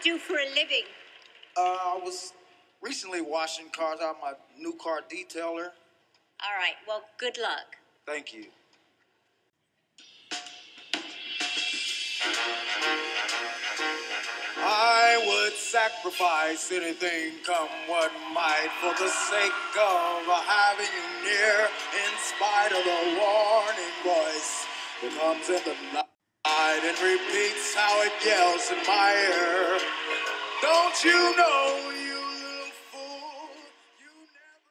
do for a living? I was recently washing cars out my new car detailer. All right, well, good luck. Thank you. I would sacrifice anything, come what might, for the sake of having you near, in spite of the warning voice that comes in the night and repeats how it yells in my ear. Don't you know, you little fool, you never...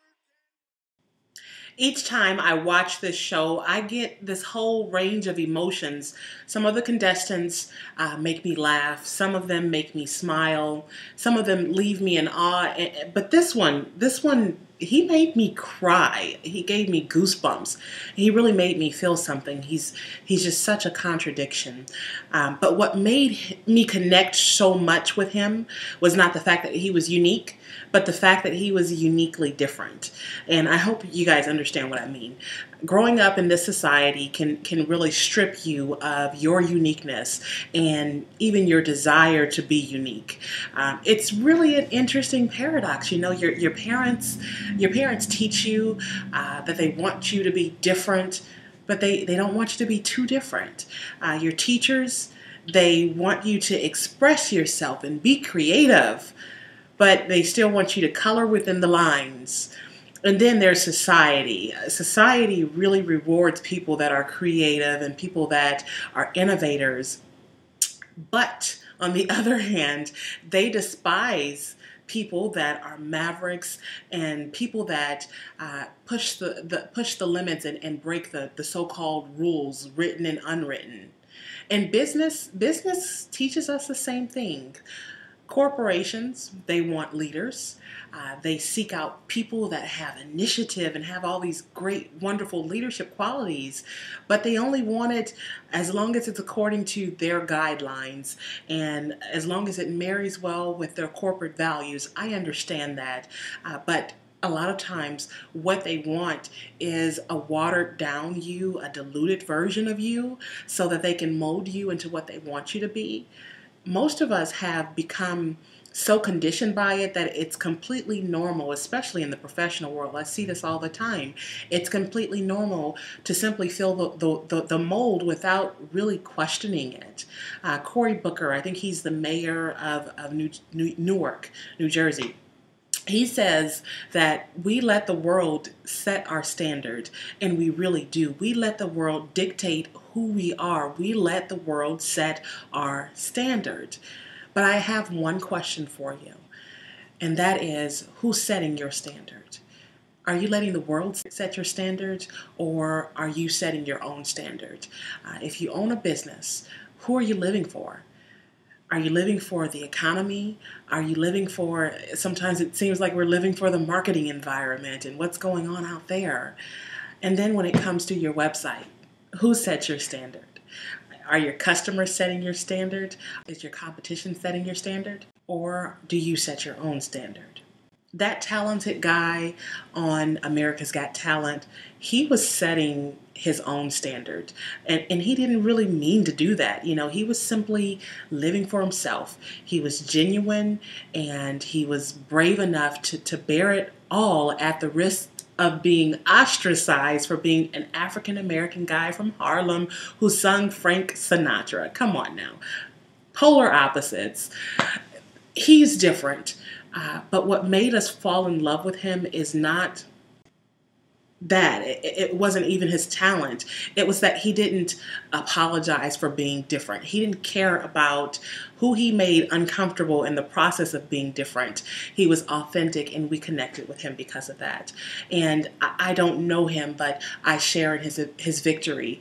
Each time I watch this show, I get this whole range of emotions. Some of the contestants make me laugh. Some of them make me smile. Some of them leave me in awe. But this one, he made me cry. He gave me goosebumps. He really made me feel something. He's just such a contradiction. But what made me connect so much with him was not the fact that he was unique, but the fact that he was uniquely different. And I hope you guys understand what I mean. Growing up in this society can really strip you of your uniqueness and even your desire to be unique. It's really an interesting paradox. You know, your parents teach you that they want you to be different, but they don't want you to be too different. Your teachers, they want you to express yourself and be creative, but they still want you to color within the lines. And then there's society. Society really rewards people that are creative and people that are innovators. But on the other hand, they despise people that are mavericks and people that push the limits and break the so-called rules, written and unwritten. And business teaches us the same thing. Corporations, they want leaders. They seek out people that have initiative and have all these great, wonderful leadership qualities, but they only want it as long as it's according to their guidelines and as long as it marries well with their corporate values. I understand that, but a lot of times what they want is a watered down you, a diluted version of you, so that they can mold you into what they want you to be. Most of us have become so conditioned by it that it's completely normal, especially in the professional world. I see this all the time. It's completely normal to simply fill the mold without really questioning it. Cory Booker, I think he's the mayor of Newark, New Jersey. He says that we let the world set our standard, and we really do. We let the world dictate who we are. We let the world set our standard. But I have one question for you, and that is, who's setting your standard? Are you letting the world set your standard, or are you setting your own standard? If you own a business, who are you living for? Are you living for the economy? Are you living for, sometimes it seems like we're living for the marketing environment and what's going on out there. And then when it comes to your website, who sets your standard? Are your customers setting your standard? Is your competition setting your standard? Or do you set your own standard? That talented guy on America's Got Talent, he was setting his own standard. And he didn't really mean to do that. You know, he was simply living for himself. He was genuine and he was brave enough to bear it all at the risk of being ostracized for being an African-American guy from Harlem who sung Frank Sinatra. Come on now. Polar opposites. He's different. But what made us fall in love with him is not that. It wasn't even his talent. It was that he didn't apologize for being different. He didn't care about who he made uncomfortable in the process of being different. He was authentic, and we connected with him because of that. And I don't know him, but I share in his victory.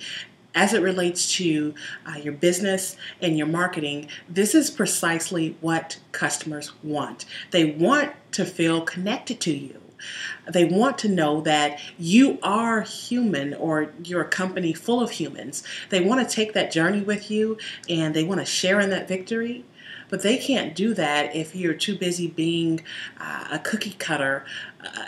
As it relates to your business and your marketing, this is precisely what customers want. They want to feel connected to you. They want to know that you are human, or you're a company full of humans. They want to take that journey with you, and they want to share in that victory. But they can't do that if you're too busy being a cookie cutter,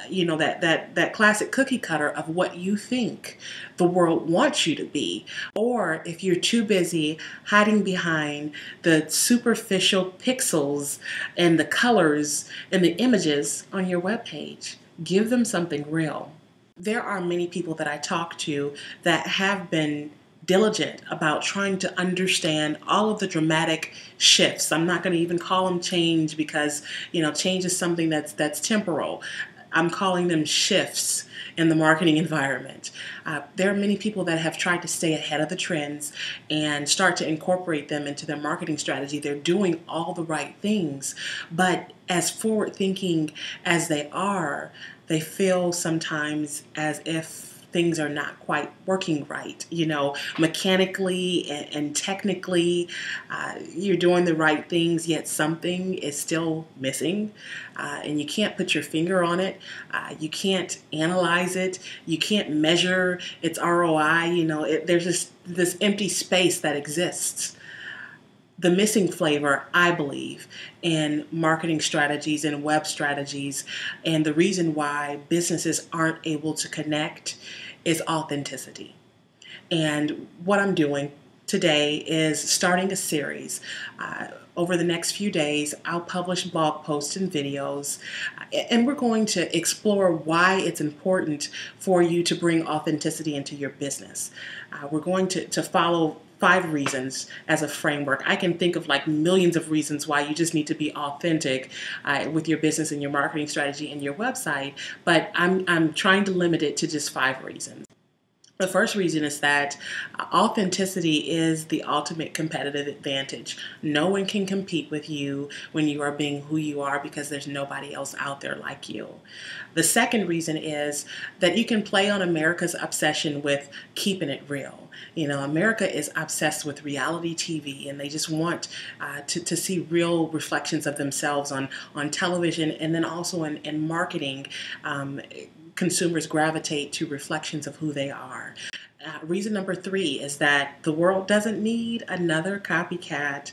that classic cookie cutter of what you think the world wants you to be. Or if you're too busy hiding behind the superficial pixels and the colors and the images on your webpage. Give them something real. There are many people that I talk to that have been diligent about trying to understand all of the dramatic shifts. I'm not going to even call them change because, change is something that's temporal. I'm calling them shifts in the marketing environment. There are many people that have tried to stay ahead of the trends and start to incorporate them into their marketing strategy. They're doing all the right things, but as forward thinking as they are, they feel sometimes as if things are not quite working right. Mechanically and technically, you're doing the right things, yet something is still missing, and you can't put your finger on it. You can't analyze it. You can't measure its ROI. There's just this empty space that exists. The missing flavor, I believe, in marketing strategies and web strategies, and the reason why businesses aren't able to connect is authenticity. And what I'm doing today is starting a series. Over the next few days, I'll publish blog posts and videos, and we're going to explore why it's important for you to bring authenticity into your business. We're going to follow 5 reasons as a framework. I can think of like millions of reasons why you just need to be authentic with your business and your marketing strategy and your website, but I'm trying to limit it to just 5 reasons. The first reason is that authenticity is the ultimate competitive advantage. No one can compete with you when you are being who you are because there's nobody else out there like you. The second reason is that you can play on America's obsession with keeping it real. America is obsessed with reality TV, and they just want to see real reflections of themselves on television, and then also in marketing. Consumers gravitate to reflections of who they are. Reason number 3 is that the world doesn't need another copycat.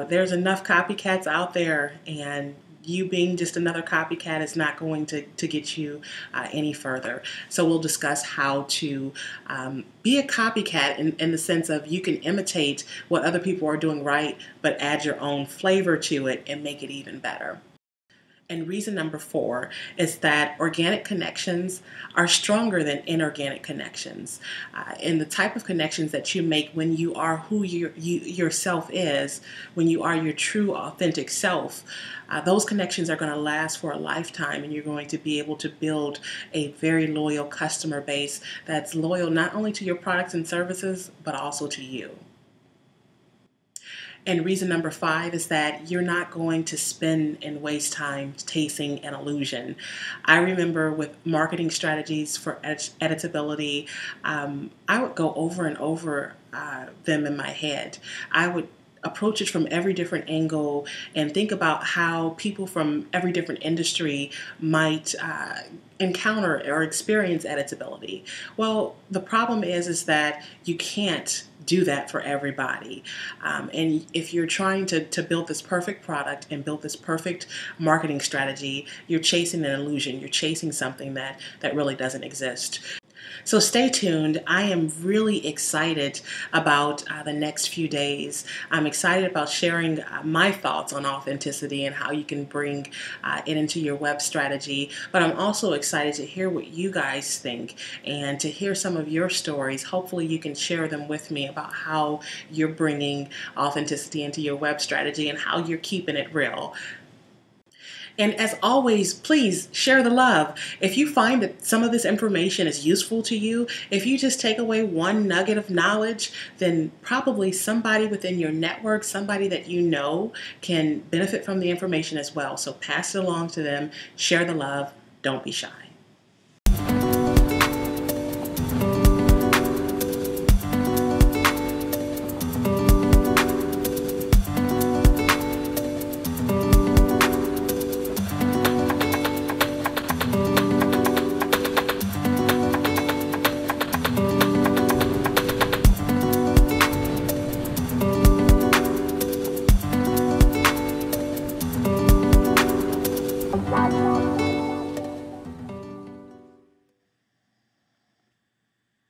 There's enough copycats out there, and you being just another copycat is not going to get you any further. So we'll discuss how to be a copycat in the sense of you can imitate what other people are doing right, but add your own flavor to it and make it even better. And reason number 4 is that organic connections are stronger than inorganic connections. And the type of connections that you make when you are who yourself is, when you are your true authentic self, those connections are going to last for a lifetime, and you're going to be able to build a very loyal customer base that's loyal not only to your products and services, but also to you. And reason number 5 is that you're not going to spend and waste time chasing an illusion. I remember with marketing strategies for editability, I would go over and over them in my head. I would approach it from every different angle and think about how people from every different industry might encounter or experience editability. Well, the problem is that you can't do that for everybody. And if you're trying to build this perfect product and build this perfect marketing strategy, you're chasing an illusion. You're chasing something that really doesn't exist. So stay tuned. I am really excited about the next few days. I'm excited about sharing my thoughts on authenticity and how you can bring it into your web strategy. But I'm also excited to hear what you guys think and to hear some of your stories. Hopefully you can share them with me about how you're bringing authenticity into your web strategy and how you're keeping it real. And as always, please share the love. If you find that some of this information is useful to you, if you just take away one nugget of knowledge, then probably somebody within your network, somebody that you know, can benefit from the information as well. So pass it along to them, share the love, don't be shy.